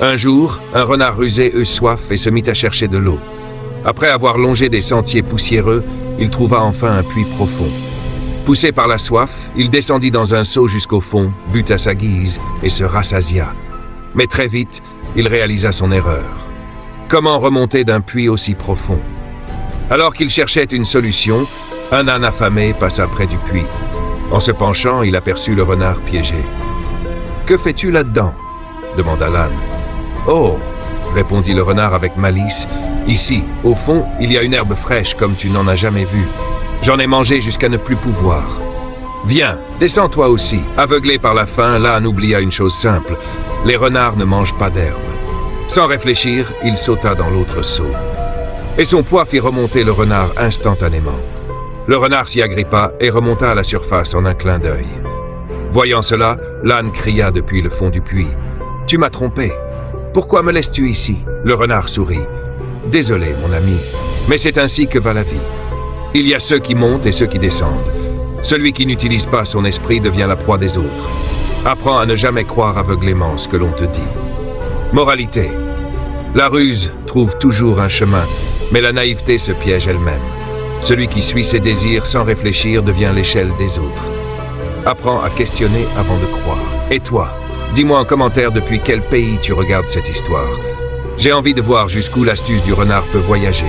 Un jour, un renard rusé eut soif et se mit à chercher de l'eau. Après avoir longé des sentiers poussiéreux, il trouva enfin un puits profond. Poussé par la soif, il descendit dans un seau jusqu'au fond, but à sa guise et se rassasia. Mais très vite, il réalisa son erreur. Comment remonter d'un puits aussi profond? Alors qu'il cherchait une solution, un âne affamé passa près du puits. En se penchant, il aperçut le renard piégé. « Que fais-tu là-dedans » demanda l'âne. « Oh » répondit le renard avec malice, « ici, au fond, il y a une herbe fraîche comme tu n'en as jamais vue. J'en ai mangé jusqu'à ne plus pouvoir. Viens, descends toi aussi. » Aveuglé par la faim, l'âne oublia une chose simple. Les renards ne mangent pas d'herbe. Sans réfléchir, il sauta dans l'autre seau. Et son poids fit remonter le renard instantanément. Le renard s'y agrippa et remonta à la surface en un clin d'œil. Voyant cela, l'âne cria depuis le fond du puits. « Tu m'as trompé. Pourquoi me laisses-tu ici ?» Le renard sourit. « Désolé, mon ami, mais c'est ainsi que va la vie. Il y a ceux qui montent et ceux qui descendent. Celui qui n'utilise pas son esprit devient la proie des autres. Apprends à ne jamais croire aveuglément ce que l'on te dit. » Moralité. La ruse trouve toujours un chemin, mais la naïveté se piège elle-même. Celui qui suit ses désirs sans réfléchir devient l'échelle des autres. Apprends à questionner avant de croire. Et toi, dis-moi en commentaire depuis quel pays tu regardes cette histoire. J'ai envie de voir jusqu'où l'astuce du renard peut voyager.